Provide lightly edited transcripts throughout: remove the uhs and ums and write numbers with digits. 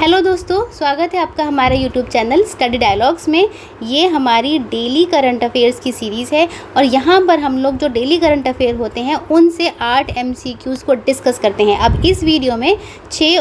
Hello दोस्तों, स्वागत है आपका हमारे यूट्यूब चैनल स्टडी डायलॉग्स में। ये हमारी डेली करंट अफेयर्स की सीरीज़ है और यहाँ पर हम लोग जो डेली करंट अफेयर होते हैं उनसे 8 MCQs को डिस्कस करते हैं। अब इस वीडियो में 6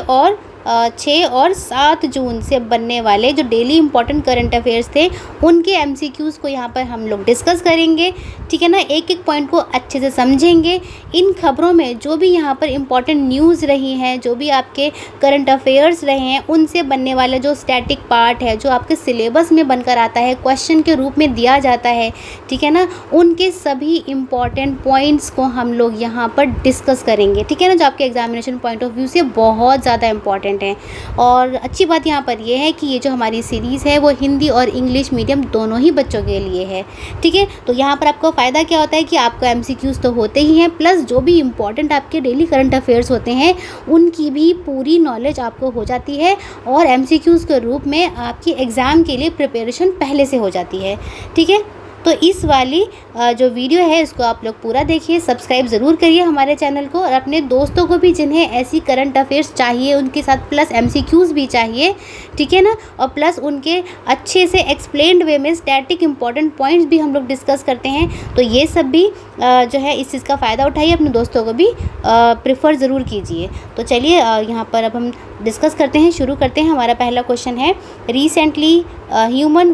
और 7 जून से बनने वाले जो डेली इंपॉर्टेंट करंट अफेयर्स थे उनके MCQs को यहाँ पर हम लोग डिस्कस करेंगे। ठीक है ना, एक एक पॉइंट को अच्छे से समझेंगे। इन खबरों में जो भी यहाँ पर इम्पॉर्टेंट न्यूज़ रही हैं, जो भी आपके करंट अफेयर्स रहे हैं, उनसे बनने वाला जो स्टैटिक पार्ट है, जो आपके सिलेबस में बनकर आता है, क्वेश्चन के रूप में दिया जाता है, ठीक है ना, उनके सभी इम्पॉर्टेंट पॉइंट्स को हम लोग यहाँ पर डिस्कस करेंगे। ठीक है ना, जो आपके एग्जामिनेशन पॉइंट ऑफ व्यू से बहुत ज़्यादा इंपॉर्टेंट है। और अच्छी बात यहाँ पर यह है कि ये जो हमारी सीरीज़ है वो हिंदी और इंग्लिश मीडियम दोनों ही बच्चों के लिए है। ठीक है, तो यहाँ पर आपको फ़ायदा क्या होता है कि आपको MCQs तो होते ही हैं, प्लस जो भी इम्पॉर्टेंट आपके डेली करंट अफेयर्स होते हैं उनकी भी पूरी नॉलेज आपको हो जाती है और MCQs के रूप में आपकी एग्ज़ाम के लिए प्रिपरेशन पहले से हो जाती है। ठीक है, तो इस वाली जो वीडियो है इसको आप लोग पूरा देखिए, सब्सक्राइब ज़रूर करिए हमारे चैनल को और अपने दोस्तों को भी जिन्हें ऐसी करंट अफेयर्स चाहिए उनके साथ प्लस MCQs भी चाहिए। ठीक है ना, और प्लस उनके अच्छे से एक्सप्लेन्ड वे में स्टैटिक इंपॉर्टेंट पॉइंट्स भी हम लोग डिस्कस करते हैं। तो ये सब भी जो है इस चीज़ का फ़ायदा उठाइए, अपने दोस्तों को भी प्रेफर ज़रूर कीजिए। तो चलिए यहाँ पर अब हम डिस्कस करते हैं, शुरू करते हैं। हमारा पहला क्वेश्चन है, recently human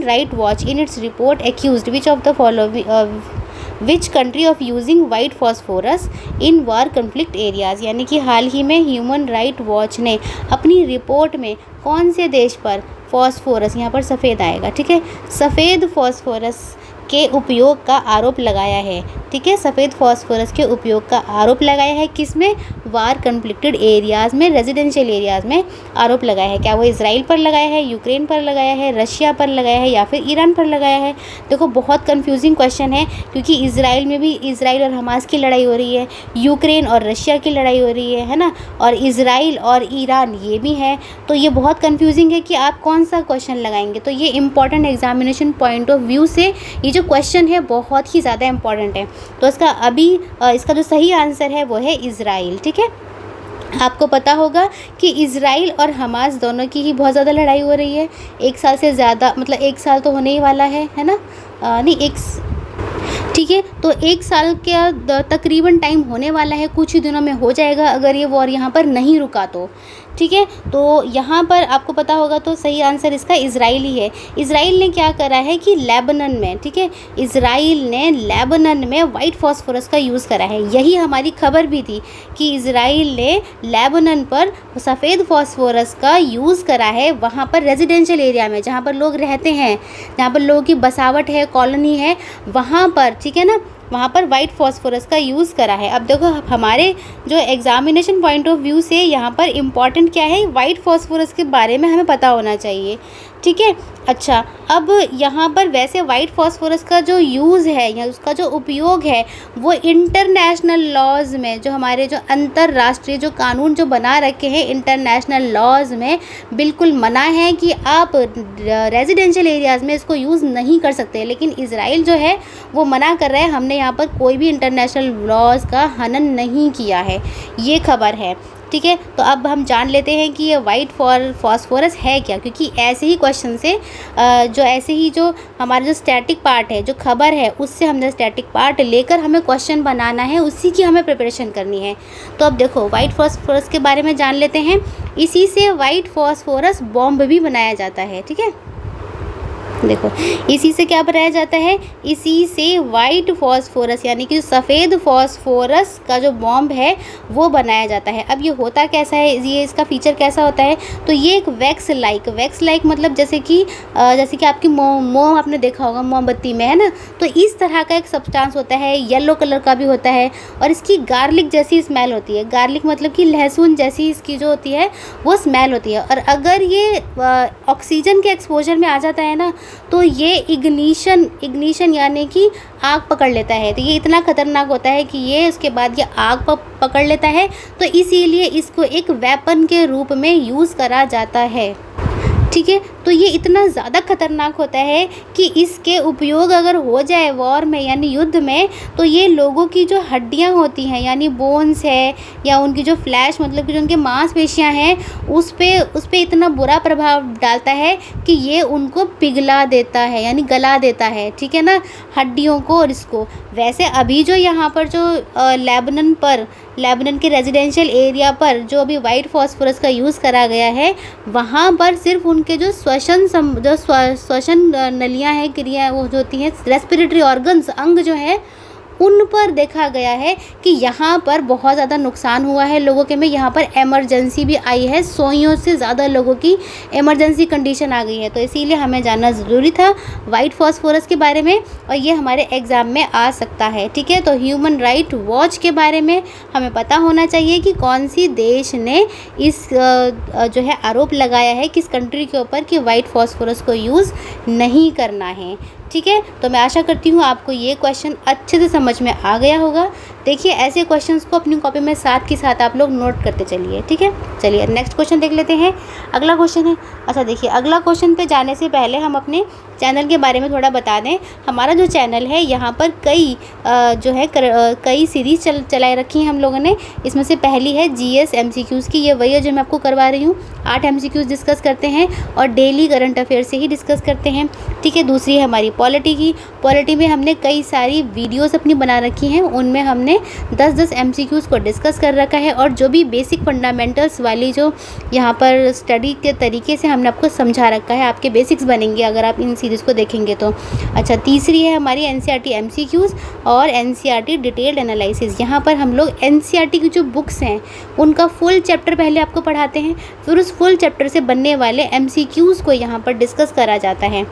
right watch in its report accused which of the following which country of using white phosphorus in war conflict areas. यानी कि हाल ही में ह्यूमन राइट वॉच ने अपनी रिपोर्ट में कौन से देश पर फॉस्फोरस, यहाँ पर सफ़ेद आएगा, ठीक है, सफ़ेद फॉस्फोरस के उपयोग का आरोप लगाया है। ठीक है, सफ़ेद फॉस्फोरस के उपयोग का आरोप लगाया है, किसमें? वार कन्फ्लिक्टेड एरियाज़ में, रेजिडेंशियल एरियाज़ में आरोप लगाया है। क्या वो इजराइल पर लगाया है, यूक्रेन पर लगाया है, रशिया पर लगाया है या फिर ईरान पर लगाया है? देखो, बहुत कंफ्यूजिंग क्वेश्चन है क्योंकि इजराइल में भी इजराइल और हमास की लड़ाई हो रही है, यूक्रेन और रशिया की लड़ाई हो रही है ना, और इजराइल और ईरान ये भी है। तो ये बहुत कन्फ्यूजिंग है कि आप कौन सा क्वेश्चन लगाएंगे। तो ये important examination point of view से ये जो क्वेश्चन है बहुत ही ज़्यादा इंपॉर्टेंट है। तो इसका जो सही आंसर है वो है इजराइल। ठीक है, आपको पता होगा कि इजराइल और हमास दोनों की ही बहुत ज़्यादा लड़ाई हो रही है, एक साल से ज़्यादा, मतलब एक साल तो होने ही वाला है ना, ठीक है, तो एक साल का तकरीबन टाइम होने वाला है, कुछ ही दिनों में हो जाएगा अगर ये वॉर यहाँ पर नहीं रुका तो। ठीक है, तो यहाँ पर आपको पता होगा तो सही आंसर इसका इजराइल ही है। इजराइल ने क्या करा है कि लेबनान में, ठीक है, इजराइल ने लेबनान में वाइट फॉस्फोरस का यूज़ करा है। यही हमारी खबर भी थी कि इजराइल ने लेबनान पर सफ़ेद फॉस्फोरस का यूज़ करा है, वहाँ पर रेजिडेंशियल एरिया में जहाँ पर लोग रहते हैं, जहाँ पर लोगों की बसावट है, कॉलोनी है, वहाँ पर, ठीक है ना, वहाँ पर वाइट फॉस्फोरस का यूज़ करा है। अब देखो, हमारे जो एग्जामिनेशन पॉइंट ऑफ व्यू से यहाँ पर इम्पॉर्टेंट क्या है, वाइट फॉस्फोरस के बारे में हमें पता होना चाहिए। ठीक है, अच्छा, अब यहाँ पर वैसे वाइट फॉस्फोरस का जो यूज़ है या उसका जो उपयोग है वो इंटरनेशनल लॉज में, जो हमारे जो अंतर्राष्ट्रीय जो कानून जो बना रखे हैं इंटरनेशनल लॉज में, बिल्कुल मना है कि आप रेजिडेंशियल एरियाज़ में इसको यूज़ नहीं कर सकते। लेकिन इजराइल जो है वो मना कर रहा है, हमने यहाँ पर कोई भी इंटरनेशनल लॉज का हनन नहीं किया है, ये खबर है। ठीक है, तो अब हम जान लेते हैं कि ये वाइट फॉस्फोरस है क्या, क्योंकि ऐसे ही क्वेश्चन से जो हमारा जो स्टैटिक पार्ट है, जो खबर है, उससे हमने स्टैटिक पार्ट लेकर हमें क्वेश्चन बनाना है, उसी की हमें प्रिपरेशन करनी है। तो अब देखो, वाइट फॉस्फोरस के बारे में जान लेते हैं। इसी से वाइट फॉस्फोरस बॉम्ब भी बनाया जाता है। ठीक है, देखो, इसी से क्या बनाया जाता है, इसी से वाइट फॉस्फोरस यानी कि सफ़ेद फॉस्फोरस का जो बॉम्ब है वो बनाया जाता है। अब ये होता कैसा है, ये इसका फीचर कैसा होता है, तो ये एक वैक्स लाइक मतलब जैसे कि आपकी मोम आपने देखा होगा मोमबत्ती में, है ना, तो इस तरह का एक सब्सटेंस होता है, येलो कलर का भी होता है और इसकी गार्लिक जैसी स्मेल होती है। गार्लिक मतलब कि लहसुन जैसी इसकी जो होती है वो स्मेल होती है। और अगर ये ऑक्सीजन के एक्सपोजर में आ जाता है ना, तो ये इग्निशन यानी कि आग पकड़ लेता है। तो ये इतना ख़तरनाक होता है कि ये उसके बाद ये आग पकड़ लेता है, तो इसीलिए इसको एक वेपन के रूप में यूज़ करा जाता है। ठीक है। तो ये इतना ज़्यादा खतरनाक होता है कि इसके उपयोग अगर हो जाए वॉर में यानी युद्ध में, तो ये लोगों की जो हड्डियां होती हैं यानी बोन्स है या उनकी जो फ्लैश मतलब कि जो उनके मांसपेशियां हैं उस पे इतना बुरा प्रभाव डालता है कि ये उनको पिघला देता है यानी गला देता है, ठीक है ना, हड्डियों को और इसको। वैसे अभी जो यहाँ पर जो लेबनान के रेजिडेंशियल एरिया पर जो अभी वाइट फॉस्फोरस का यूज़ करा गया है, वहाँ पर सिर्फ उनके जो श्वसन नलियाँ हैं, क्रिया वो जो होती हैं रेस्पिरेटरी ऑर्गन्स, अंग जो है उन पर देखा गया है कि यहाँ पर बहुत ज़्यादा नुकसान हुआ है लोगों के में। यहाँ पर इमरजेंसी भी आई है, 100 से ज़्यादा लोगों की इमरजेंसी कंडीशन आ गई है। तो इसीलिए हमें जानना ज़रूरी था वाइट फॉस्फोरस के बारे में और ये हमारे एग्ज़ाम में आ सकता है, ठीक है। तो ह्यूमन राइट वॉच के बारे में हमें पता होना चाहिए कि कौन सी देश ने इस जो है आरोप लगाया है किस कंट्री के ऊपर कि वाइट फॉस्फोरस को यूज़ नहीं करना है, ठीक है। तो मैं आशा करती हूँ आपको ये क्वेश्चन अच्छे से समझ में आ गया होगा। देखिए ऐसे क्वेश्चंस को अपनी कॉपी में साथ के साथ आप लोग नोट करते चलिए, ठीक है। चलिए नेक्स्ट क्वेश्चन देख लेते हैं। अगला क्वेश्चन है, अच्छा देखिए अगला क्वेश्चन पे जाने से पहले हम अपने चैनल के बारे में थोड़ा बता दें। हमारा जो चैनल है यहाँ पर कई सीरीज़ चलाई रखी हैं हम लोगों ने। इसमें से पहली है GS MCQs की, ये वही है जो मैं आपको करवा रही हूँ। 8 MCQs डिस्कस करते हैं और डेली करंट अफेयर से ही डिस्कस करते हैं, ठीक है। दूसरी है हमारी पॉलिटी की। पॉलिटी में हमने कई सारी वीडियोस अपनी बना रखी हैं, उनमें हमने 10-10 MCQs को डिस्कस कर रखा है और जो भी बेसिक फंडामेंटल्स वाली जो यहाँ पर स्टडी के तरीके से हमने आपको समझा रखा है, आपके बेसिक्स बनेंगे अगर आप इन सीरीज़ को देखेंगे तो। अच्छा तीसरी है हमारी NCERT MCQs और NCERT डिटेल्ड एनालिसिस। यहाँ पर हम लोग NCERT की जो बुक्स हैं उनका फुल चैप्टर पहले आपको पढ़ाते हैं, फिर उस फुल चैप्टर से बनने वाले MCQs को यहाँ पर डिस्कस करा जाता है।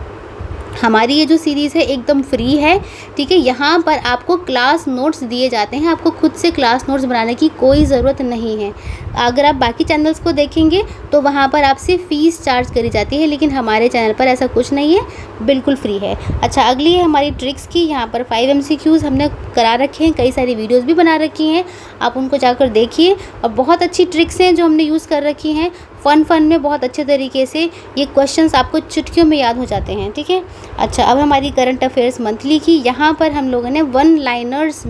हमारी ये जो सीरीज़ है एकदम फ्री है, ठीक है। यहाँ पर आपको क्लास नोट्स दिए जाते हैं, आपको खुद से क्लास नोट्स बनाने की कोई ज़रूरत नहीं है। अगर आप बाकी चैनल्स को देखेंगे तो वहाँ पर आपसे फ़ीस चार्ज करी जाती है, लेकिन हमारे चैनल पर ऐसा कुछ नहीं है, बिल्कुल फ्री है। अच्छा अगली है हमारी ट्रिक्स की। यहाँ पर 5 MCQs हमने करा रखे हैं, कई सारी वीडियोज़ भी बना रखी हैं, आप उनको जाकर देखिए। और बहुत अच्छी ट्रिक्स हैं जो हमने यूज़ कर रखी हैं। फ़न में बहुत अच्छे तरीके से ये क्वेश्चंस आपको चुटकियों में याद हो जाते हैं, ठीक है। अच्छा अब हमारी करंट अफेयर्स मंथली की। यहाँ पर हम लोगों ने वन लाइनर्स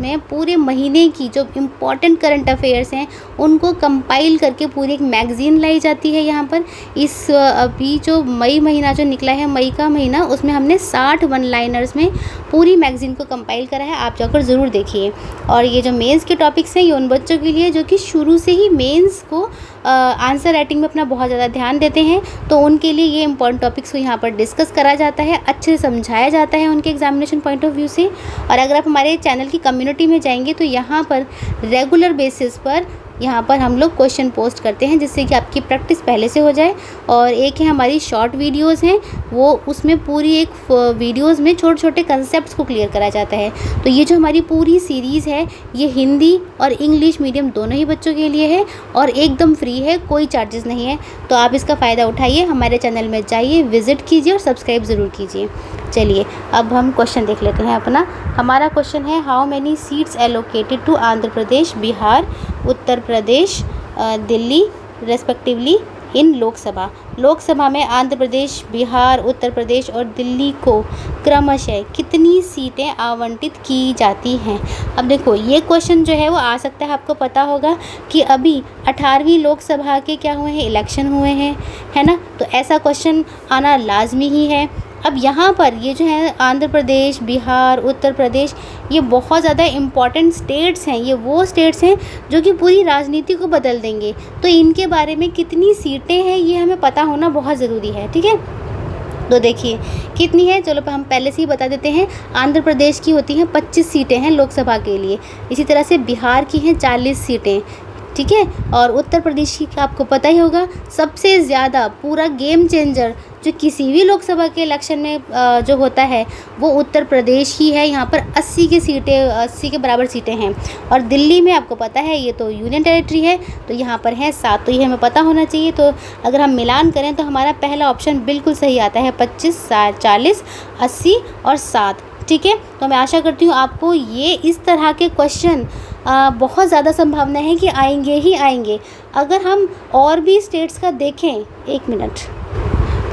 में पूरे महीने की जो इम्पॉर्टेंट करंट अफेयर्स हैं उनको कंपाइल करके पूरी एक मैगज़ीन लाई जाती है। यहाँ पर इस अभी जो मई महीना जो निकला है, मई का महीना, उसमें हमने 60 वन लाइनर्स में पूरी मैगज़ीन को कंपाइल करा है, आप जाकर ज़रूर देखिए। और ये जो मेंस के टॉपिक्स हैं ये उन बच्चों के लिए जो कि शुरू से ही मेंस को आंसर राइटिंग में अपना बहुत ज़्यादा ध्यान देते हैं, तो उनके लिए ये इंपॉर्टेंट टॉपिक्स को यहाँ पर डिस्कस करा जाता है, अच्छे से समझाया जाता है उनके एग्जामिनेशन पॉइंट ऑफ व्यू से। और अगर आप हमारे चैनल की कम्युनिटी में जाएंगे तो यहाँ पर रेगुलर बेसिस पर यहाँ पर हम लोग क्वेश्चन पोस्ट करते हैं जिससे कि आपकी प्रैक्टिस पहले से हो जाए। और एक है हमारी शॉर्ट वीडियोस हैं, वो उसमें पूरी एक वीडियोस में छोटे छोटे कंसेप्ट्स को क्लियर करा जाता है। तो ये जो हमारी पूरी सीरीज़ है ये हिंदी और इंग्लिश मीडियम दोनों ही बच्चों के लिए है और एकदम फ्री है, कोई चार्जेस नहीं है। तो आप इसका फ़ायदा उठाइए, हमारे चैनल में जाइए, विज़िट कीजिए और सब्सक्राइब ज़रूर कीजिए। चलिए अब हम क्वेश्चन देख लेते हैं अपना। हमारा क्वेश्चन है how many seats allocated to Andhra Pradesh, Bihar, Uttar Pradesh, Delhi respectively in Lok Sabha में आंध्र प्रदेश, बिहार, उत्तर प्रदेश और दिल्ली को क्रमशः कितनी सीटें आवंटित की जाती हैं। अब देखो ये क्वेश्चन जो है वो आ सकता है, आपको पता होगा कि अभी 18वीं लोकसभा के क्या हुए हैं, इलेक्शन हुए हैं, है ना। तो ऐसा क्वेश्चन आना लाजमी ही है। अब यहाँ पर ये जो है आंध्र प्रदेश, बिहार, उत्तर प्रदेश, ये बहुत ज़्यादा इम्पॉर्टेंट स्टेट्स हैं, ये वो स्टेट्स हैं जो कि पूरी राजनीति को बदल देंगे। तो इनके बारे में कितनी सीटें हैं ये हमें पता होना बहुत ज़रूरी है, ठीक है। तो देखिए कितनी है, चलो हम पहले से ही बता देते हैं। आंध्र प्रदेश की होती हैं 25 सीटें हैं लोकसभा के लिए, इसी तरह से बिहार की हैं 40 सीटें, ठीक है। और उत्तर प्रदेश की आपको पता ही होगा सबसे ज़्यादा, पूरा गेम चेंजर जो किसी भी लोकसभा के इलेक्शन में जो होता है वो उत्तर प्रदेश ही है। यहाँ पर 80 के बराबर सीटें हैं। और दिल्ली में आपको पता है ये तो यूनियन टेरिटरी है, तो यहाँ पर है 7, तो ये हमें पता होना चाहिए। तो अगर हम मिलान करें तो हमारा पहला ऑप्शन बिल्कुल सही आता है, 25, 40, 80 और 7, ठीक है। तो मैं आशा करती हूँ आपको ये इस तरह के क्वेश्चन बहुत ज़्यादा संभावना है कि आएंगे ही आएंगे। अगर हम और भी स्टेट्स का देखें, एक मिनट,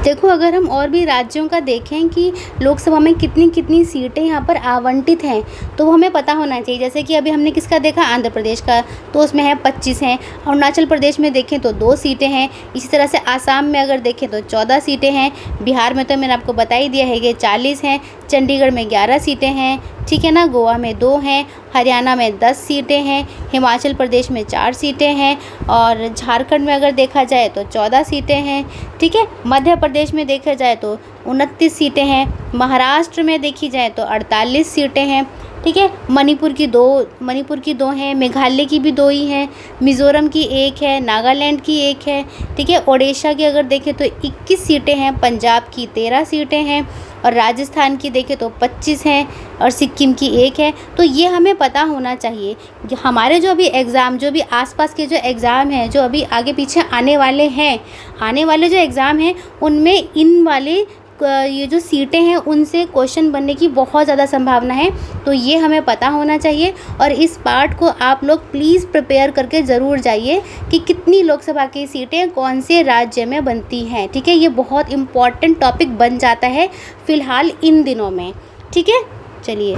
देखो अगर हम और भी राज्यों का देखें कि लोकसभा में कितनी कितनी सीटें यहाँ पर आवंटित हैं, तो वो हमें पता होना चाहिए। जैसे कि अभी हमने किसका देखा, आंध्र प्रदेश का, तो उसमें है 25 हैं। अरुणाचल प्रदेश में देखें तो 2 सीटें हैं। इसी तरह से आसाम में अगर देखें तो 14 सीटें हैं। बिहार में तो मैंने आपको बता ही दिया है कि 40 हैं। चंडीगढ़ में 11 सीटें हैं, ठीक है ना। गोवा में 2 हैं। हरियाणा में 10 सीटें हैं। हिमाचल प्रदेश में 4 सीटें हैं। और झारखंड में अगर देखा जाए तो 14 सीटें हैं, ठीक है। मध्य प्रदेश में देखा जाए तो 29 सीटें हैं। महाराष्ट्र में देखी जाए तो 48 सीटें हैं, ठीक है। मणिपुर की 2 हैं। मेघालय की भी 2 ही हैं। मिज़ोरम की 1 है। नागालैंड की 1 है, ठीक है। ओडिशा की अगर देखें तो 21 सीटें हैं। पंजाब की 13 सीटें हैं। और राजस्थान की देखें तो 25 हैं। और सिक्किम की 1 है। तो ये हमें पता होना चाहिए कि हमारे जो अभी एग्ज़ाम, जो भी आसपास के जो एग्ज़ाम हैं, जो अभी आगे पीछे आने वाले जो एग्ज़ाम हैं, उनमें इन वाले ये जो सीटें हैं उनसे क्वेश्चन बनने की बहुत ज़्यादा संभावना है। तो ये हमें पता होना चाहिए। और इस पार्ट को आप लोग प्लीज़ प्रिपेयर करके ज़रूर जाइए कि कितनी लोकसभा की सीटें कौन से राज्य में बनती हैं, ठीक है। ये बहुत इम्पॉर्टेंट टॉपिक बन जाता है फ़िलहाल इन दिनों में, ठीक है। चलिए,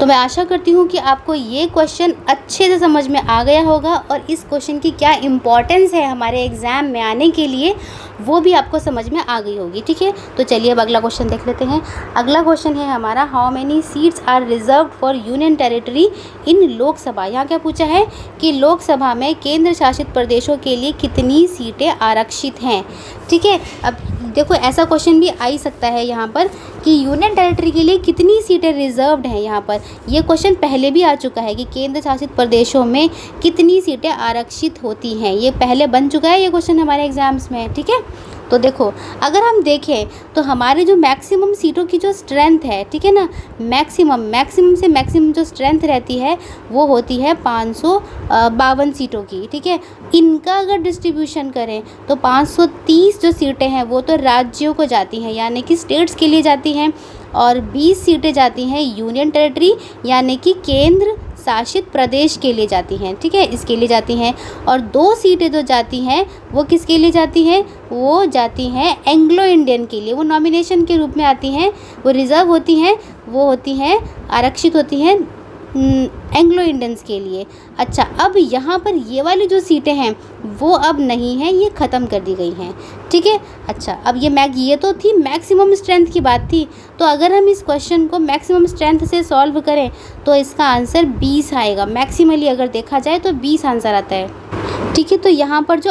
तो मैं आशा करती हूँ कि आपको ये क्वेश्चन अच्छे से समझ में आ गया होगा और इस क्वेश्चन की क्या इम्पोर्टेंस है हमारे एग्ज़ाम में आने के लिए, वो भी आपको समझ में आ गई होगी, ठीक है। तो चलिए अब अगला क्वेश्चन देख लेते हैं। अगला क्वेश्चन है हमारा, how many seats are reserved for union territory in Lok Sabha. यहाँ क्या पूछा है कि लोकसभा में केंद्र शासित प्रदेशों के लिए कितनी सीटें आरक्षित हैं, ठीक है। अब देखो ऐसा क्वेश्चन भी आ ही सकता है यहाँ पर कि यूनियन टेरिटरी के लिए कितनी सीटें रिजर्व्ड हैं। यहाँ पर ये क्वेश्चन पहले भी आ चुका है कि केंद्र शासित प्रदेशों में कितनी सीटें आरक्षित होती हैं। ये पहले बन चुका है ये क्वेश्चन हमारे एग्जाम्स में, ठीक है। तो देखो अगर हम देखें तो हमारे जो मैक्सिमम सीटों की जो स्ट्रेंथ है, ठीक है ना, मैक्सिमम से मैक्सिमम जो स्ट्रेंथ रहती है वो होती है 552 सीटों की, ठीक है। इनका अगर डिस्ट्रीब्यूशन करें तो 530 जो सीटें हैं वो तो राज्यों को जाती हैं, यानी कि स्टेट्स के लिए जाती हैं। और 20 सीटें जाती हैं यूनियन टेरिटरी यानी कि केंद्र शासित प्रदेश के लिए जाती हैं, ठीक है, इसके लिए जाती हैं। और 2 सीटें जो जाती हैं वो किसके लिए जाती हैं, वो जाती हैं एंग्लो इंडियन के लिए। वो नॉमिनेशन के रूप में आती हैं, वो रिज़र्व होती हैं, वो होती हैं आरक्षित होती हैं एंग्लो इंडियंस के लिए। अच्छा, अब यहाँ पर ये वाली जो सीटें हैं वो अब नहीं हैं, ये ख़त्म कर दी गई हैं, ठीक है। अच्छा, अब ये तो थी मैक्सिमम स्ट्रेंथ की बात थी। तो अगर हम इस क्वेश्चन को मैक्सिमम स्ट्रेंथ से सॉल्व करें तो इसका आंसर 20 आएगा। मैक्सिमली अगर देखा जाए तो 20 आंसर आता है, ठीक है। तो यहाँ पर जो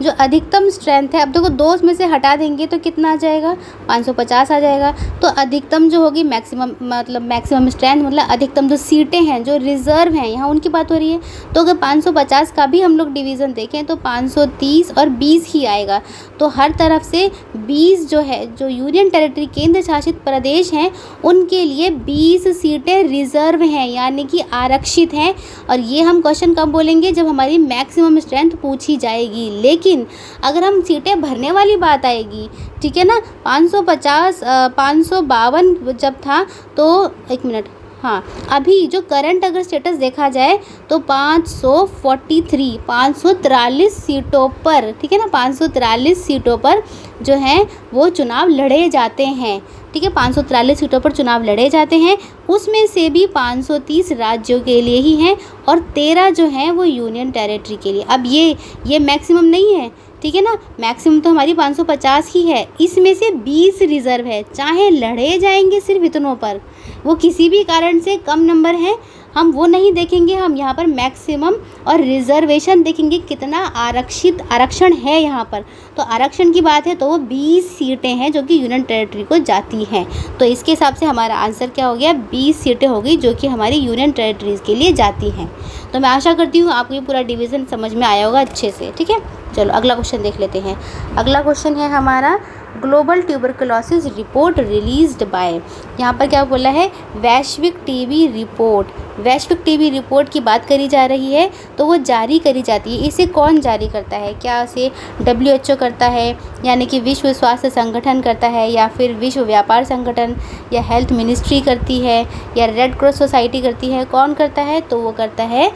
अधिकतम स्ट्रेंथ है, अब देखो 2 में से हटा देंगे तो कितना आ जाएगा, 550 आ जाएगा। तो अधिकतम जो होगी मैक्सिमम स्ट्रेंथ मतलब अधिकतम जो सीटें हैं जो रिज़र्व हैं यहाँ उनकी बात हो रही है। तो अगर 550 का भी हम लोग डिवीज़न देखें तो 530 और 20 ही आएगा। तो हर तरफ से 20 जो है, जो यूनियन टेरिटरी केंद्र शासित प्रदेश हैं उनके लिए 20 सीटें रिज़र्व हैं यानी कि आरक्षित हैं। और ये हम क्वेश्चन कब बोलेंगे, जब हमारी मैक्सिमम स्ट्रेंथ पूछी जाएगी। लेकिन अगर हम सीटें भरने वाली बात आएगी, ठीक है ना, 552 जब था तो एक मिनट, हाँ, अभी जो करंट अगर स्टेटस देखा जाए तो 543 सीटों पर, ठीक है ना, 543 सीटों पर जो हैं वो चुनाव लड़े जाते हैं, ठीक है। 543 सीटों पर चुनाव लड़े जाते हैं, उसमें से भी 530 राज्यों के लिए ही हैं और 13 जो हैं वो यूनियन टेरिटरी के लिए। अब ये मैक्सिमम नहीं है, ठीक है ना, मैक्सिमम तो हमारी 550 ही है, इसमें से 20 रिज़र्व है। चाहे लड़े जाएंगे सिर्फ इतनों पर, वो किसी भी कारण से कम नंबर हैं, हम वो नहीं देखेंगे, हम यहाँ पर मैक्सिमम और रिज़र्वेशन देखेंगे, कितना आरक्षण है यहाँ पर। तो आरक्षण की बात है तो वो 20 सीटें हैं जो कि यूनियन टेरिटरी को जाती हैं। तो इसके हिसाब से हमारा आंसर क्या हो गया, 20 सीटें हो गई जो कि हमारी यूनियन टेरिटरीज़ के लिए जाती हैं। तो मैं आशा करती हूँ आपको ये पूरा डिवीज़न समझ में आया होगा अच्छे से, ठीक है। चलो अगला क्वेश्चन देख लेते हैं। अगला क्वेश्चन है हमारा, global tuberculosis report released by, यहाँ पर क्या बोला है, वैश्विक टीबी रिपोर्ट। वैश्विक टीबी रिपोर्ट की बात करी जा रही है, तो वो जारी करी जाती है। इसे कौन जारी करता है? क्या इसे WHO करता है, यानी कि विश्व स्वास्थ्य संगठन करता है, या फिर विश्व व्यापार संगठन, या हेल्थ मिनिस्ट्री करती है, या रेड क्रॉस सोसाइटी करती है? कौन करता है? तो वो करता है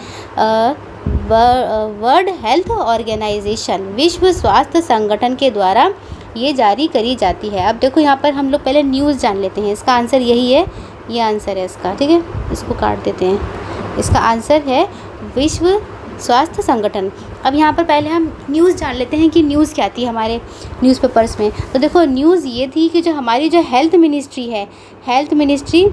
वर्ल्ड हेल्थ ऑर्गेनाइजेशन, विश्व स्वास्थ्य संगठन के द्वारा ये जारी करी जाती है। अब देखो यहाँ पर हम लोग पहले न्यूज़ जान लेते हैं। इसका आंसर यही है, ये आंसर है इसका, ठीक है। इसको काट देते हैं। इसका आंसर है विश्व स्वास्थ्य संगठन। अब यहाँ पर पहले हम न्यूज़ जान लेते हैं कि न्यूज़ क्या आती है हमारे न्यूज़पेपर्स में। तो देखो न्यूज़ ये थी कि जो हमारी जो हेल्थ मिनिस्ट्री है, हेल्थ मिनिस्ट्री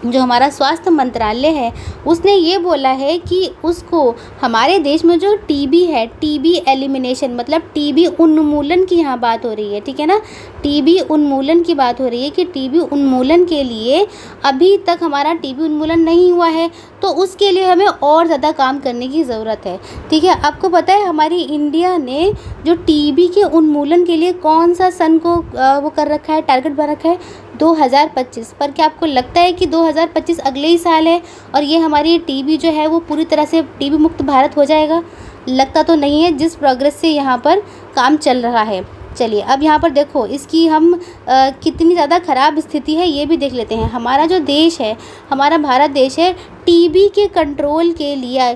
जो हमारा स्वास्थ्य मंत्रालय है, उसने ये बोला है कि उसको हमारे देश में जो टीबी है, टीबी एलिमिनेशन मतलब टीबी उन्मूलन की यहाँ बात हो रही है, ठीक है ना। टीबी उन्मूलन की बात हो रही है कि टीबी उन्मूलन के लिए अभी तक हमारा टीबी उन्मूलन नहीं हुआ है, तो उसके लिए हमें और ज़्यादा काम करने की ज़रूरत है, ठीक है। आपको पता है हमारी इंडिया ने जो टीबी के उन्मूलन के लिए कौन सा सन को वो कर रखा है, टारगेट बना रखा है, 2025। पर क्या आपको लगता है कि 2025 अगले ही साल है और ये हमारी टीबी जो है वो पूरी तरह से टीबी मुक्त भारत हो जाएगा? लगता तो नहीं है, जिस प्रोग्रेस से यहाँ पर काम चल रहा है। चलिए अब यहाँ पर देखो इसकी हम कितनी ज़्यादा ख़राब स्थिति है ये भी देख लेते हैं। हमारा जो देश है, हमारा भारत देश है, टीबी के कंट्रोल के लिए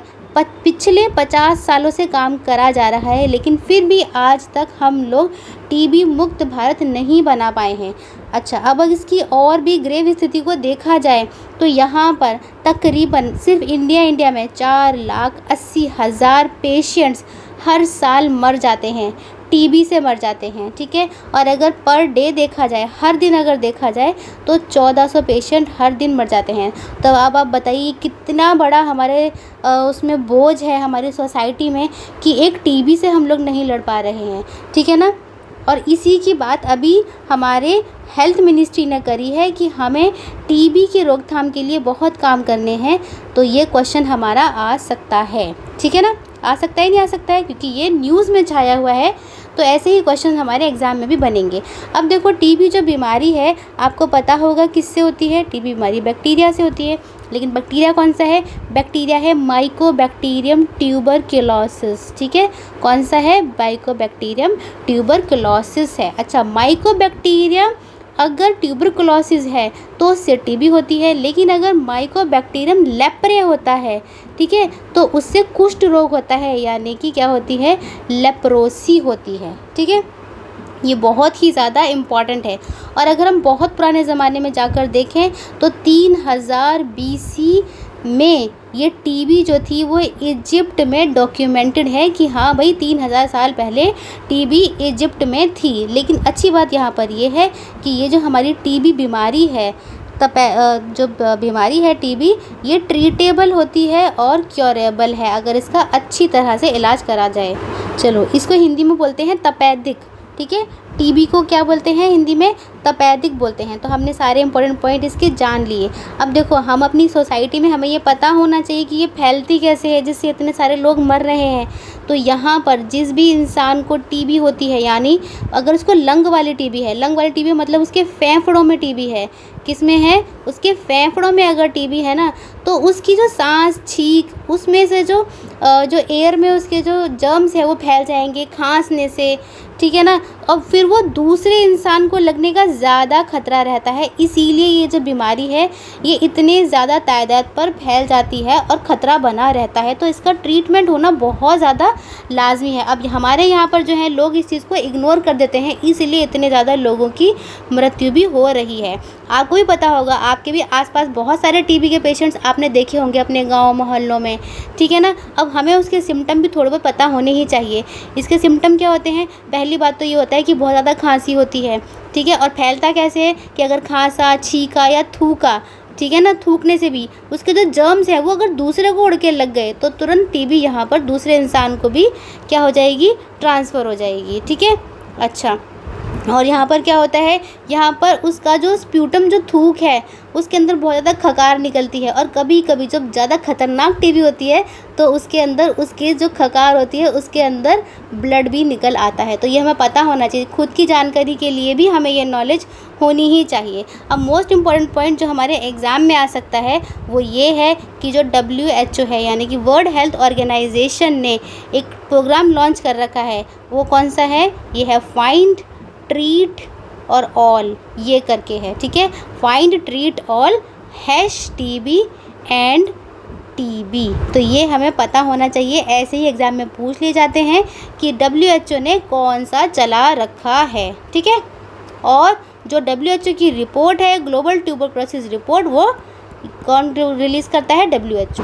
पिछले 50 सालों से काम करा जा रहा है, लेकिन फिर भी आज तक हम लोग टीबी मुक्त भारत नहीं बना पाए हैं। अच्छा, अब अगर इसकी और भी ग्रेव स्थिति को देखा जाए तो यहाँ पर तकरीबन सिर्फ इंडिया में 4,80,000 पेशेंट्स हर साल मर जाते हैं, टीबी से मर जाते हैं, ठीक है। और अगर पर डे देखा जाए, हर दिन अगर देखा जाए तो 1400 पेशेंट हर दिन मर जाते हैं। तो अब आप बताइए कितना बड़ा हमारे उसमें बोझ है हमारी सोसाइटी में कि एक टीबी से हम लोग नहीं लड़ पा रहे हैं, ठीक है ना। और इसी की बात अभी हमारे हेल्थ मिनिस्ट्री ने करी है कि हमें टीबी की रोकथाम के लिए बहुत काम करने हैं। तो ये क्वेश्चन हमारा आ सकता है, ठीक है ना। आ सकता है, नहीं आ सकता है, क्योंकि ये न्यूज़ में छाया हुआ है, तो ऐसे ही क्वेश्चन हमारे एग्ज़ाम में भी बनेंगे। अब देखो टीबी जो बीमारी है आपको पता होगा किससे होती है। टीबी बीमारी बैक्टीरिया से होती है, लेकिन बैक्टीरिया कौन सा है? बैक्टीरिया है माइकोबैक्टीरियम ट्यूबरकुलोसिस, ठीक है। कौन सा है? माइकोबैक्टीरियम ट्यूबरकुलोसिस है। अच्छा, माइकोबैक्टीरियम अगर ट्यूबरकुलोसिस है तो उससे टीबी होती है, लेकिन अगर माइकोबैक्टीरियम लेप्रे होता है, ठीक है, तो उससे कुष्ठ रोग होता है, यानी कि क्या होती है? लेप्रोसी होती है, ठीक है। ये बहुत ही ज़्यादा इम्पॉर्टेंट है। और अगर हम बहुत पुराने ज़माने में जाकर देखें तो 3000 BC में ये टीबी जो थी वो इजिप्ट में डॉक्यूमेंटेड है कि हाँ भाई 3000 साल पहले टीबी इजिप्ट में थी। लेकिन अच्छी बात यहाँ पर ये है कि ये जो हमारी टीबी बीमारी है, जो बीमारी है टीबी, ये ट्रीटेबल होती है और क्योरेबल है अगर इसका अच्छी तरह से इलाज करा जाए। चलो, इसको हिंदी में बोलते हैं तपेदिक, ठीक है। टीबी को क्या बोलते हैं हिंदी में? तपेदिक बोलते हैं। तो हमने सारे इंपॉर्टेंट पॉइंट इसके जान लिए। अब देखो हम अपनी सोसाइटी में, हमें ये पता होना चाहिए कि ये फैलती कैसे है जिससे इतने सारे लोग मर रहे हैं। तो यहाँ पर जिस भी इंसान को टीबी होती है, यानी अगर उसको लंग वाली टीबी है, लंग वाली टीबी मतलब उसके फेफड़ों में टीबी है, किस में है? उसके फेफड़ों में अगर टीबी है ना, तो उसकी जो सांस, छींक, उसमें से जो एयर में उसके जो जर्म्स है वो फैल जाएंगे खांसने से, ठीक है ना। और फिर वो दूसरे इंसान को लगने का ज़्यादा खतरा रहता है। इसीलिए ये जो बीमारी है ये इतने ज़्यादा तादाद पर फैल जाती है और ख़तरा बना रहता है। तो इसका ट्रीटमेंट होना बहुत ज़्यादा लाजमी है। अब हमारे यहाँ पर जो है लोग इस चीज़ को इग्नोर कर देते हैं, इसीलिए इतने ज़्यादा लोगों की मृत्यु भी हो रही है। आपको भी पता होगा, आपके भी आसपास बहुत सारे टीबी के पेशेंट्स आपने देखे होंगे अपने गाँव मोहल्लों में, ठीक है ना। अब हमें उसके सिम्टम भी थोड़े बहुत पता होने ही चाहिए। इसके सिम्टम क्या होते हैं? पहली बात तो ये होता है कि बहुत ज़्यादा खांसी होती है, ठीक है। और फैलता कैसे है कि अगर खांसा, छींका या थूका, ठीक है ना, थूकने से भी उसके जो जर्म्स है वो अगर दूसरे को उड़ के लग गए तो तुरंत टीबी यहाँ पर दूसरे इंसान को भी क्या हो जाएगी? ट्रांसफ़र हो जाएगी, ठीक है। अच्छा, और यहाँ पर क्या होता है, यहाँ पर उसका जो स्प्यूटम जो थूक है उसके अंदर बहुत ज़्यादा खकार निकलती है, और कभी कभी जब ज़्यादा खतरनाक टीबी होती है तो उसके अंदर उसकी जो खकार होती है उसके अंदर ब्लड भी निकल आता है। तो ये हमें पता होना चाहिए, खुद की जानकारी के लिए भी हमें ये नॉलेज होनी ही चाहिए। अब मोस्ट इम्पॉर्टेंट पॉइंट जो हमारे एग्ज़ाम में आ सकता है वो ये है कि जो WHO है यानी कि वर्ल्ड हेल्थ ऑर्गेनाइजेशन ने एक प्रोग्राम लॉन्च कर रखा है, वो कौन सा है, ये है फाइंड, ट्रीट और ऑल, ये करके है, ठीक है। Find, treat, all #TB and TB, तो ये हमें पता होना चाहिए। ऐसे ही एग्ज़ाम में पूछ लिए जाते हैं कि WHO ने कौन सा चला रखा है, ठीक है। और जो WHO की रिपोर्ट है, ग्लोबल ट्यूबरक्लोसिस रिपोर्ट, वो कौन रिलीज़ करता है, WHO।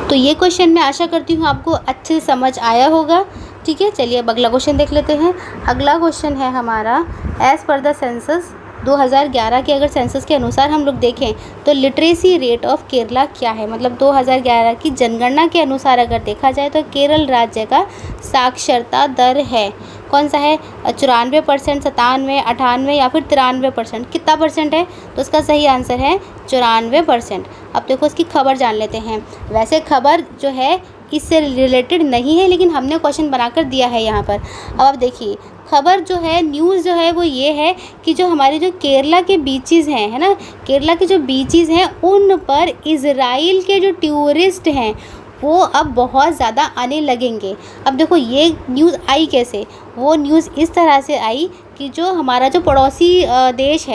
तो ये क्वेश्चन मैं आशा करती हूँ आपको अच्छे से समझ आया होगा, ठीक है। चलिए अब अगला क्वेश्चन देख लेते हैं। अगला क्वेश्चन है हमारा, एज़ पर द सेंसस 2011 के अगर सेंसस के अनुसार हम लोग देखें तो लिटरेसी रेट ऑफ केरला क्या है। मतलब 2011 की जनगणना के अनुसार अगर देखा जाए तो केरल राज्य का साक्षरता दर है कौन सा है, 94%, 97%, 98% या फिर 93%, कितना परसेंट है, तो इसका सही आंसर है 94%। अब देखो इसकी खबर जान लेते हैं। वैसे खबर जो है इससे रिलेटेड नहीं है, लेकिन हमने क्वेश्चन बनाकर दिया है यहाँ पर। अब आप देखिए खबर जो है, न्यूज़ जो है वो ये है कि जो हमारे जो केरला के बीचेस हैं, है ना, केरला के जो बीचेस हैं उन पर इज़राइल के जो टूरिस्ट हैं वो अब बहुत ज़्यादा आने लगेंगे। अब देखो ये न्यूज़ आई कैसे, वो न्यूज़ इस तरह से आई कि जो हमारा जो पड़ोसी देश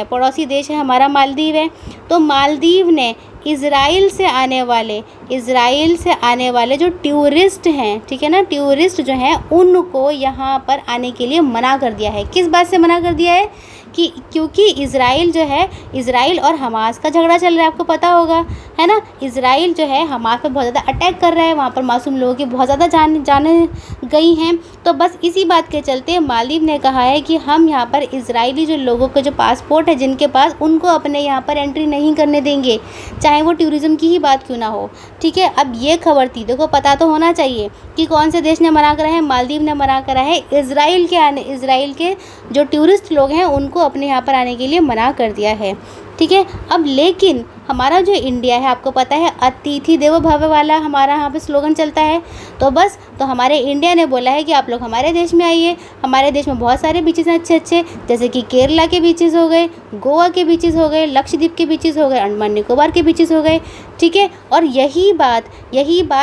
है हमारा मालदीव है, तो मालदीव ने इज़राइल से आने वाले जो टूरिस्ट हैं, ठीक है ना, टूरिस्ट जो हैं उनको यहाँ पर आने के लिए मना कर दिया है। किस बात से मना कर दिया है कि क्योंकि इज़राइल जो है, इज़राइल और हमास का झगड़ा चल रहा है, आपको पता होगा, है ना। इज़राइल जो है हमास पर बहुत ज़्यादा अटैक कर रहा है, वहाँ पर मासूम लोगों की बहुत ज़्यादा जाने गई हैं। तो बस इसी बात के चलते मालदीव ने कहा है कि हम यहाँ पर इज़राइली जो लोगों के जो पासपोर्ट है जिनके पास, उनको अपने यहाँ पर एंट्री नहीं करने देंगे, चाहे वो टूरिज़्म की ही बात क्यों ना हो, ठीक है। अब ये खबर थी, देखो पता तो होना चाहिए कि कौन से देश ने मना करा है, मालदीव ने मना करा है। इज़राइल के जो टूरिस्ट लोग हैं उनको अपने यहाँ पर आने के लिए मना कर दिया है, ठीक है। अब लेकिन हमारा जो इंडिया है, आपको पता है अतिथि देवो भव वाला हमारा यहाँ पे स्लोगन चलता है। तो हमारे इंडिया ने बोला है कि आप लोग हमारे देश में आइए। हमारे देश में बहुत सारे बीचेस हैं अच्छे अच्छे, जैसे कि केरला के बीचेस हो गए, गोवा के बीचेस हो गए, लक्षद्वीप के बीचेस हो गए, अंडमान निकोबार के बीचेस हो गए, ठीक है। और यही बात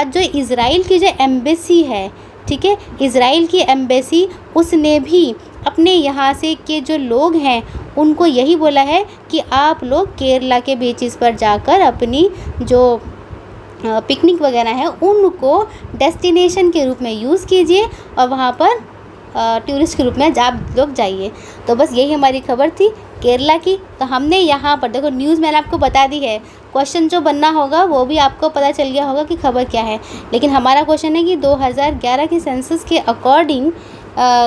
जो इज़राइल की जो एम्बेसी है, ठीक है, इज़राइल की एम्बेसी उसने भी अपने यहाँ से के जो लोग हैं उनको यही बोला है कि आप लोग केरला के बीचेस पर जाकर अपनी जो पिकनिक वगैरह है उनको डेस्टिनेशन के रूप में यूज़ कीजिए और वहाँ पर टूरिस्ट के रूप में आप लोग जाइए। तो बस यही हमारी खबर थी केरला की। तो हमने यहाँ पर देखो न्यूज़ मैंने आपको बता दी है, क्वेश्चन जो बनना होगा वो भी आपको पता चल गया होगा कि खबर क्या है। लेकिन हमारा क्वेश्चन है कि 2011 के सेंसस के अकॉर्डिंग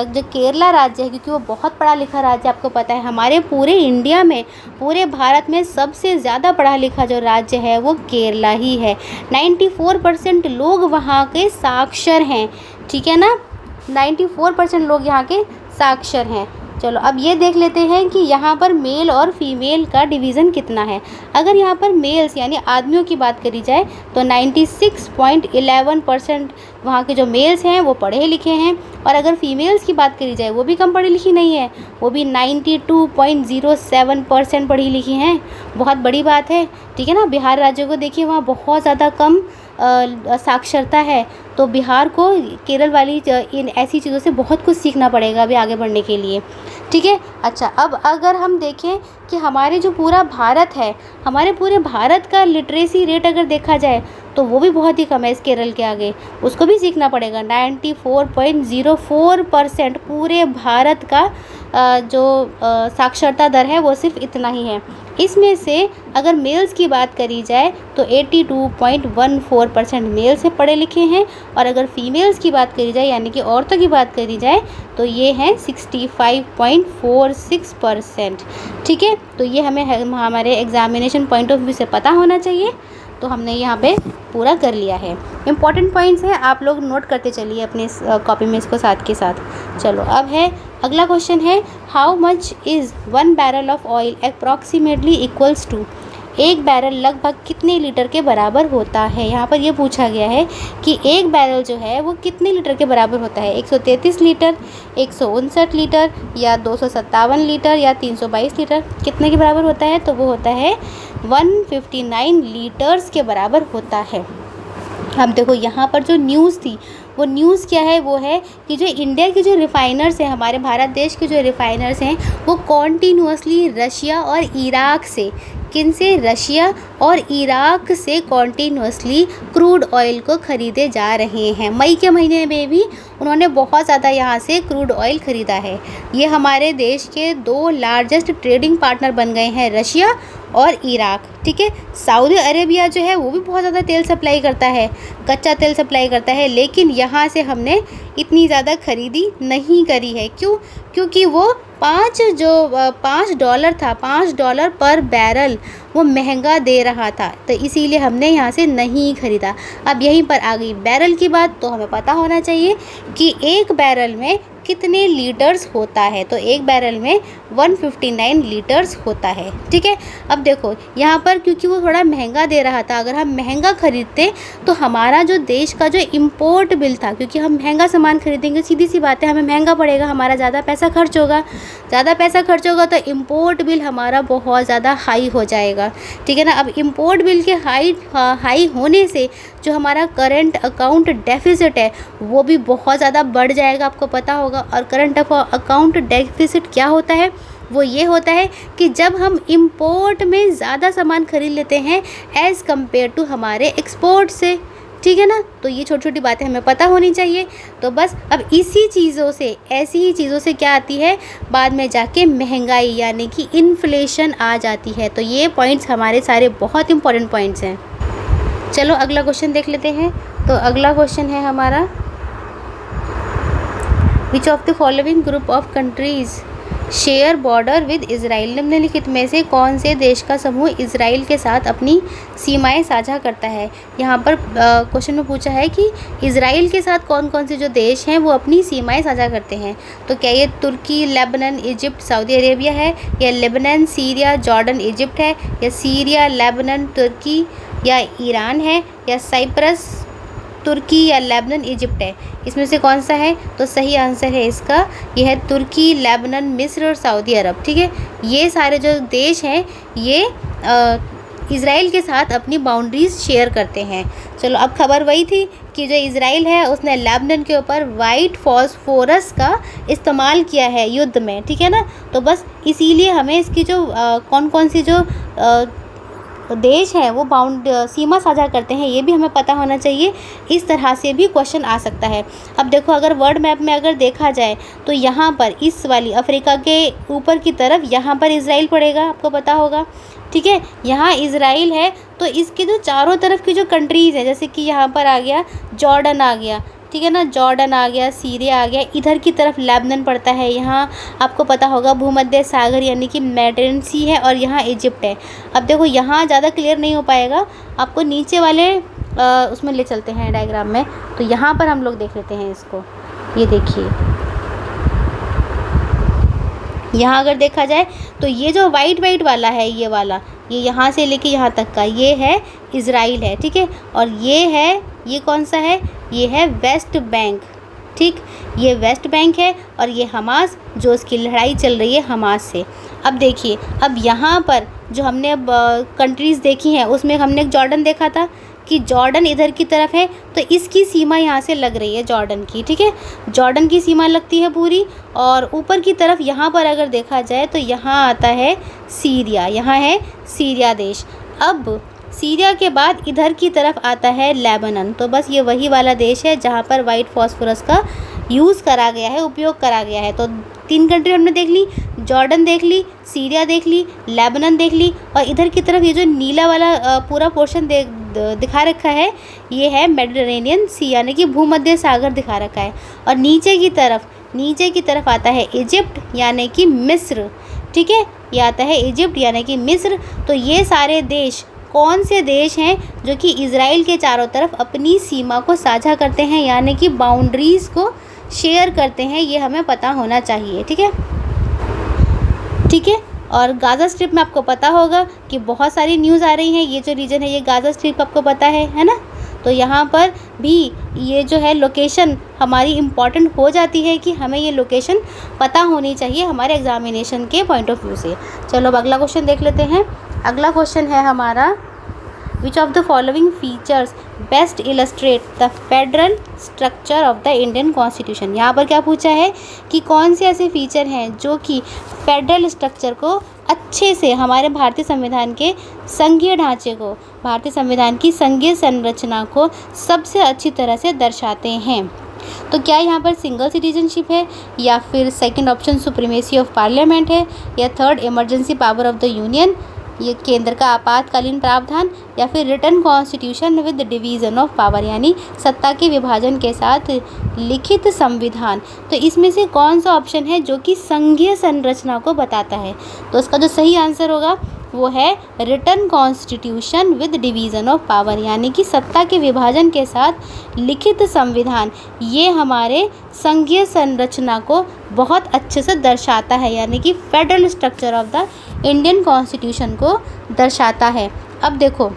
जो केरला राज्य है, क्योंकि वो बहुत पढ़ा लिखा राज्य, आपको पता है हमारे पूरे इंडिया में, पूरे भारत में सबसे ज़्यादा पढ़ा लिखा जो राज्य है वो केरला ही है। 94% लोग वहाँ के साक्षर हैं, ठीक है ना, 94% लोग यहाँ के साक्षर हैं। चलो अब ये देख लेते हैं कि यहाँ पर मेल और फीमेल का डिवीज़न कितना है। अगर यहाँ पर मेल्स यानी आदमियों की बात करी जाए तो 96.11% वहाँ के जो मेल्स हैं वो पढ़े लिखे हैं, और अगर फीमेल्स की बात करी जाए वो भी कम पढ़ी लिखी नहीं है, वो भी 92.07% पढ़ी लिखी हैं। बहुत बड़ी बात है, ठीक है ना। बिहार राज्य को देखिए, वहाँ बहुत ज़्यादा कम साक्षरता है, तो बिहार को केरल वाली इन ऐसी चीज़ों से बहुत कुछ सीखना पड़ेगा अभी आगे बढ़ने के लिए, ठीक है। अच्छा, अब अगर हम देखें कि हमारे जो पूरा भारत है, हमारे पूरे भारत का लिटरेसी रेट अगर देखा जाए तो वो भी बहुत ही कम है इस केरल के आगे, उसको भी सीखना पड़ेगा। 94.04% पूरे भारत का जो साक्षरता दर है वो सिर्फ इतना ही है। इसमें से अगर मेल्स की बात करी जाए तो 82.14% मेल से पढ़े लिखे हैं, और अगर फीमेल्स की बात करी जाए यानी कि औरतों की बात करी जाए तो ये हैं 65.46%, ठीक है। तो ये हमें हमारे एग्जामिनेशन पॉइंट ऑफ व्यू से पता होना चाहिए। तो हमने यहाँ पे पूरा कर लिया है। इम्पॉर्टेंट पॉइंट्स हैं, आप लोग नोट करते चलिए अपने कॉपी में इसको साथ के साथ। चलो अब है अगला क्वेश्चन है, how much is 1 barrel of oil approximately equals to. एक बैरल लगभग कितने लीटर के बराबर होता है। यहाँ पर ये पूछा गया है कि एक बैरल जो है वो कितने लीटर के बराबर होता है, 133 लीटर, 159 लीटर या 257 लीटर या 322 लीटर, कितने के बराबर होता है। तो वो होता है 159 लीटर्स के बराबर होता है। अब देखो यहाँ पर जो न्यूज़ थी वो न्यूज़ क्या है, वो है कि जो इंडिया के जो रिफ़ाइनर्स हैं, हमारे भारत देश के जो रिफ़ाइनर्स हैं, वो कॉन्टीन्यूअसली रशिया और इराक से, किन से, रशिया और इराक से कॉन्टीन्यूअसली क्रूड ऑयल को ख़रीदे जा रहे हैं। मई के महीने में भी उन्होंने बहुत ज़्यादा यहाँ से क्रूड ऑयल ख़रीदा है। ये हमारे देश के 2 लार्जेस्ट ट्रेडिंग पार्टनर बन गए हैं, रशिया और इराक। ठीक है, सऊदी अरेबिया जो है वो भी बहुत ज़्यादा तेल सप्लाई करता है, कच्चा तेल सप्लाई करता है, लेकिन यहाँ से हमने इतनी ज़्यादा खरीदी नहीं करी है। क्यों? क्योंकि वो $5 था, $5 पर बैरल वो महंगा दे रहा था, तो इसीलिए हमने यहाँ से नहीं ख़रीदा। अब यहीं पर आ गई बैरल की बात, तो हमें पता होना चाहिए कि एक बैरल में कितने लीटर्स होता है। तो एक बैरल में 159 लीटर्स होता है। ठीक है, अब देखो यहाँ पर क्योंकि वो थोड़ा महंगा दे रहा था, अगर हम महंगा ख़रीदते तो हमारा जो देश का जो इम्पोर्ट बिल था, क्योंकि हम महंगा सामान खरीदेंगे, सीधी सी बात है, हमें महंगा पड़ेगा, हमारा ज़्यादा पैसा खर्च होगा, तो इम्पोर्ट बिल हमारा बहुत ज़्यादा हाई हो जाएगा। ठीक है ना। अब इम्पोर्ट बिल के हाई होने से जो हमारा करंट अकाउंट डेफिसिट है वो भी बहुत ज़्यादा बढ़ जाएगा, आपको पता होगा। और करंट अकाउंट डेफिसिट क्या होता है, वो ये होता है कि जब हम इंपोर्ट में ज़्यादा सामान खरीद लेते हैं एज़ कम्पेयर टू हमारे एक्सपोर्ट से। ठीक है ना, तो ये छोटी छोटी बातें हमें पता होनी चाहिए। तो बस अब इसी चीज़ों से, ऐसी ही चीज़ों से क्या आती है, बाद में जाके महंगाई यानी कि इन्फ्लेशन आ जाती है। तो ये पॉइंट्स हमारे सारे बहुत इंपॉर्टेंट पॉइंट्स हैं। चलो अगला क्वेश्चन देख लेते हैं। तो अगला क्वेश्चन है हमारा, which of the following group of countries share border with Israel. निम्नलिखित में से कौन से देश का समूह इज़राइल के साथ अपनी सीमाएं साझा करता है। यहाँ पर क्वेश्चन में पूछा है कि इज़राइल के साथ कौन कौन से जो देश हैं वो अपनी सीमाएं साझा करते हैं। तो क्या ये तुर्की, लेबनान, इजिप्ट, सऊदी अरेबिया है, या लेबनान, सीरिया, जॉर्डन, इजिप्ट है, या सीरिया, लेबनान, तुर्की या ईरान है, या साइप्रस, तुर्की या लेबनान, इजिप्ट है। इसमें से कौन सा है? तो सही आंसर है इसका, यह है तुर्की, लेबनान, मिस्र और सऊदी अरब। ठीक है, ये सारे जो देश हैं ये इज़राइल के साथ अपनी बाउंड्रीज़ शेयर करते हैं। चलो अब खबर वही थी कि जो इज़राइल है उसने लेबनान के ऊपर वाइट फॉस्फोरस का इस्तेमाल किया है युद्ध में। ठीक है ना, तो बस इसीलिए हमें इसकी जो कौन कौन सी जो देश हैं वो सीमा साझा करते हैं ये भी हमें पता होना चाहिए। इस तरह से भी क्वेश्चन आ सकता है। अब देखो अगर वर्ल्ड मैप में अगर देखा जाए तो यहाँ पर इस वाली अफ्रीका के ऊपर की तरफ यहाँ पर इज़राइल पड़ेगा, आपको पता होगा। ठीक है, यहाँ इज़राइल है तो इसके जो चारों तरफ की जो कंट्रीज़ है, जैसे कि यहाँ पर आ गया जॉर्डन आ गया, ठीक है ना, जॉर्डन आ गया, सीरिया आ गया, इधर की तरफ लेबनान पड़ता है, यहाँ आपको पता होगा भूमध्य सागर यानी कि मेडिटेरेनियन सी है, और यहाँ इजिप्ट है। अब देखो यहाँ ज़्यादा क्लियर नहीं हो पाएगा, आपको नीचे वाले उसमें ले चलते हैं डायग्राम में। तो यहाँ पर हम लोग देख लेते हैं इसको, ये देखिए यहाँ अगर देखा जाए तो ये जो वाइट वाला है, ये वाला, ये यहाँ से लेके यहाँ तक का ये है इज़राइल है। ठीक है, और ये है, ये कौन सा है, ये है वेस्ट बैंक। ठीक, ये वेस्ट बैंक है और ये हमास, जो उसकी लड़ाई चल रही है हमास से। अब देखिए, अब यहाँ पर जो हमने अब कंट्रीज़ देखी हैं उसमें हमने जॉर्डन देखा था कि जॉर्डन इधर की तरफ है, तो इसकी सीमा यहाँ से लग रही है जॉर्डन की। ठीक है, जॉर्डन की सीमा लगती है पूरी, और ऊपर की तरफ यहाँ पर अगर देखा जाए तो यहाँ आता है सीरिया, यहाँ है सीरिया देश। अब सीरिया के बाद इधर की तरफ आता है लेबनान। तो बस ये वही वाला देश है जहाँ पर वाइट फॉस्फोरस का यूज़ करा गया है, उपयोग करा गया है। तो 3 कंट्री हमने देख ली, जॉर्डन देख ली, सीरिया देख ली, लेबनान देख ली, और इधर की तरफ ये जो नीला वाला पूरा पोर्शन दिखा रखा है ये है मेडिटेरेनियन सी यानी कि भूमध्य सागर दिखा रखा है। और नीचे की तरफ आता है इजिप्ट यानी कि मिस्र। ठीक है, ये आता है इजिप्ट यानी कि मिस्र। तो ये सारे देश कौन से देश हैं जो कि इज़राइल के चारों तरफ अपनी सीमा को साझा करते हैं, यानी कि बाउंड्रीज़ को शेयर करते हैं, ये हमें पता होना चाहिए। ठीक है, ठीक है। और गाज़ा स्ट्रिप में आपको पता होगा कि बहुत सारी न्यूज़ आ रही हैं। ये जो रीजन है ये गाज़ा स्ट्रिप आपको पता है ना। तो यहाँ पर भी ये जो है लोकेशन हमारी इम्पॉर्टेंट हो जाती है कि हमें ये लोकेशन पता होनी चाहिए हमारे एग्जामिनेशन के पॉइंट ऑफ व्यू से। चलो अब अगला क्वेश्चन देख लेते हैं। अगला क्वेश्चन है हमारा, which of the following features best illustrate the federal structure of the Indian constitution. यहाँ पर क्या पूछा है कि कौन से ऐसे फीचर हैं जो कि फेडरल स्ट्रक्चर को अच्छे से, हमारे भारतीय संविधान के संघीय ढांचे को, भारतीय संविधान की संघीय संरचना को सबसे अच्छी तरह से दर्शाते हैं। तो क्या यहाँ पर सिंगल सिटीजनशिप है, या फिर second option supremacy of parliament है, या third emergency power of the union, ये केंद्र का आपातकालीन प्रावधान, या फिर written constitution with division of power, यानी सत्ता के विभाजन के साथ लिखित संविधान। तो इसमें से कौन सा ऑप्शन है जो कि संघीय संरचना को बताता है? तो इसका जो सही आंसर होगा वो है written constitution with division of power, यानी कि सत्ता के विभाजन के साथ लिखित संविधान। ये हमारे संघीय संरचना को बहुत अच्छे से दर्शाता है, यानी कि federal structure of the Indian constitution को दर्शाता है। अब देखो,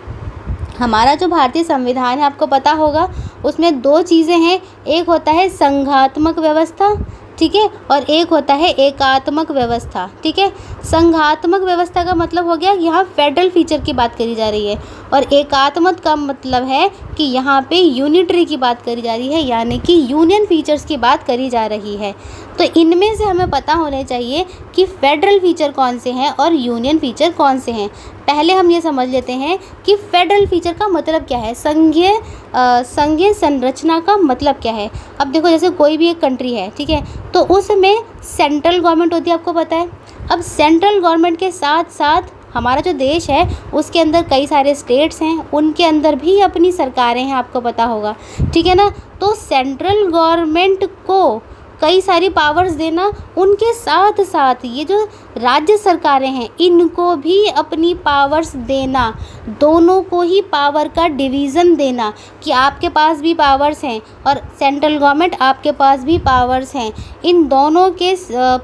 हमारा जो भारतीय संविधान है आपको पता होगा उसमें दो चीज़ें हैं, एक होता है संघात्मक व्यवस्था, ठीक है, और एक होता है एकात्मक व्यवस्था। ठीक है, संघात्मक व्यवस्था का मतलब हो गया यहाँ फेडरल फीचर की बात करी जा रही है, और एकात्मक का मतलब है कि यहाँ पे यूनिटरी की बात करी जा रही है, यानी कि यूनियन फीचर्स की बात करी जा रही है। तो इनमें से हमें पता होने चाहिए कि फेडरल फीचर कौन से हैं और यूनियन फीचर कौन से हैं। पहले हम ये समझ लेते हैं कि फेडरल फीचर का मतलब क्या है, संघीय संरचना का मतलब क्या है। अब देखो, जैसे कोई भी एक कंट्री है, ठीक है, तो उसमें सेंट्रल गवर्नमेंट होती है, आपको पता है। अब सेंट्रल गवर्नमेंट के साथ साथ हमारा जो देश है उसके अंदर कई सारे स्टेट्स हैं, उनके अंदर भी अपनी सरकारें हैं, आपको पता होगा, ठीक है ना। तो सेंट्रल गवर्नमेंट को कई सारी पावर्स देना, उनके साथ साथ ये जो राज्य सरकारें हैं इनको भी अपनी पावर्स देना, दोनों को ही पावर का डिवीज़न देना कि आपके पास भी पावर्स हैं और सेंट्रल गवर्नमेंट आपके पास भी पावर्स हैं। इन दोनों के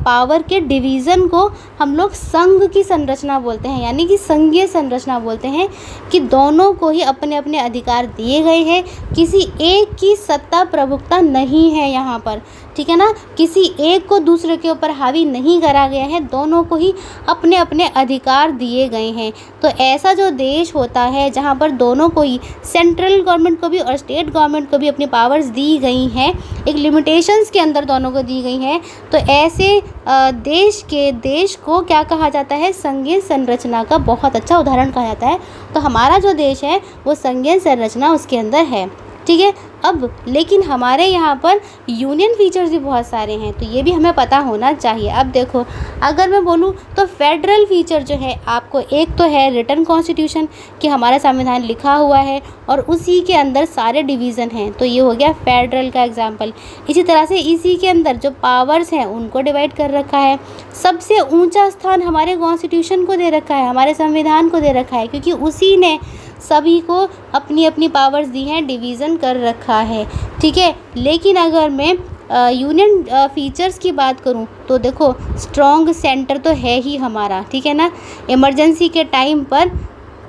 पावर के डिवीज़न को हम लोग संघ की संरचना बोलते हैं, यानी कि संघीय संरचना बोलते हैं, कि दोनों को ही अपने अपने अधिकार दिए गए हैं, किसी एक की सत्ता प्रभुत्ता नहीं है यहाँ पर, ठीक है ना, किसी एक को दूसरे के ऊपर हावी नहीं करा गया है, दोनों को ही अपने अपने अधिकार दिए गए हैं। तो ऐसा जो देश होता है जहाँ पर दोनों को ही, सेंट्रल गवर्नमेंट को भी और स्टेट गवर्नमेंट को भी अपनी पावर्स दी गई हैं, एक लिमिटेशंस के अंदर दोनों को दी गई हैं, तो ऐसे देश को क्या कहा जाता है, संघीय संरचना का बहुत अच्छा उदाहरण कहा जाता है। तो हमारा जो देश है वो संघीय संरचना उसके अंदर है, ठीक है। अब लेकिन हमारे यहाँ पर यूनियन फीचर्स भी बहुत सारे हैं, तो ये भी हमें पता होना चाहिए। अब देखो, अगर मैं बोलूँ तो फेडरल फीचर जो है आपको, एक तो है रिटन कॉन्स्टिट्यूशन कि हमारा संविधान लिखा हुआ है और उसी के अंदर सारे डिवीज़न हैं, तो ये हो गया फेडरल का एग्जाम्पल। इसी तरह से इसी के अंदर जो पावर्स हैं उनको डिवाइड कर रखा है। सबसे ऊँचा स्थान हमारे कॉन्स्टिट्यूशन को दे रखा है, हमारे संविधान को दे रखा है, क्योंकि उसी ने सभी को अपनी अपनी पावर्स दी हैं, डिवीज़न कर रखा है, ठीक है। लेकिन अगर मैं यूनियन फीचर्स की बात करूं तो देखो, स्ट्रॉन्ग सेंटर तो है ही हमारा, ठीक है ना। इमरजेंसी के टाइम पर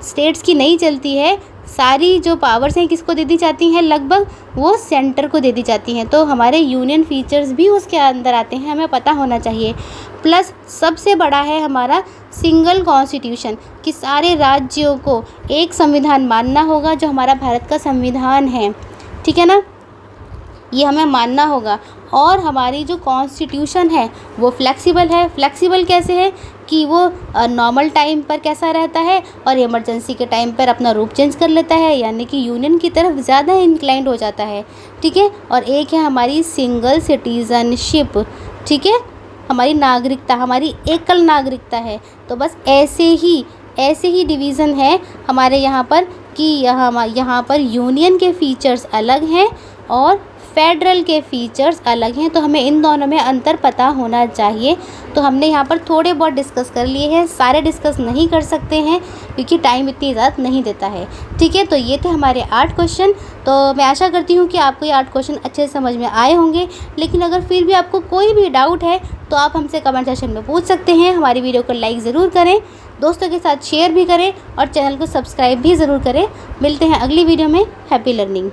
स्टेट्स की नहीं चलती है, सारी जो पावर्स हैं किसको दे दी जाती हैं, लगभग वो सेंटर को दे दी जाती हैं। तो हमारे यूनियन फीचर्स भी उसके अंदर आते हैं, हमें पता होना चाहिए। प्लस सबसे बड़ा है हमारा सिंगल कॉन्स्टिट्यूशन कि सारे राज्यों को एक संविधान मानना होगा, जो हमारा भारत का संविधान है, ठीक है ना, ये हमें मानना होगा। और हमारी जो कॉन्स्टिट्यूशन है वो फ्लेक्सिबल है। फ्लेक्सिबल कैसे है कि वो नॉर्मल टाइम पर कैसा रहता है और इमरजेंसी के टाइम पर अपना रूप चेंज कर लेता है, यानी कि यूनियन की तरफ ज़्यादा इंक्लाइंड हो जाता है, ठीक है। और एक है हमारी सिंगल सिटीज़नशिप, ठीक है, हमारी नागरिकता, हमारी एकल नागरिकता है। तो बस ऐसे ही डिवीज़न है हमारे यहाँ पर कि यहाँ पर यूनियन के फीचर्स अलग हैं और फेडरल के फीचर्स अलग हैं, तो हमें इन दोनों में अंतर पता होना चाहिए। तो हमने यहाँ पर थोड़े बहुत डिस्कस कर लिए हैं, सारे डिस्कस नहीं कर सकते हैं क्योंकि टाइम इतनी इजाज़त नहीं देता है। ठीक है, तो ये थे हमारे 8 क्वेश्चन। तो मैं आशा करती हूँ कि आपको ये 8 क्वेश्चन अच्छे से समझ में आए होंगे। लेकिन अगर फिर भी आपको कोई भी डाउट है तो आप हमसे कमेंट सेक्शन में पूछ सकते हैं। हमारी वीडियो को लाइक ज़रूर करें, दोस्तों के साथ शेयर भी करें और चैनल को सब्सक्राइब भी ज़रूर करें। मिलते हैं अगली वीडियो में। Happy learning.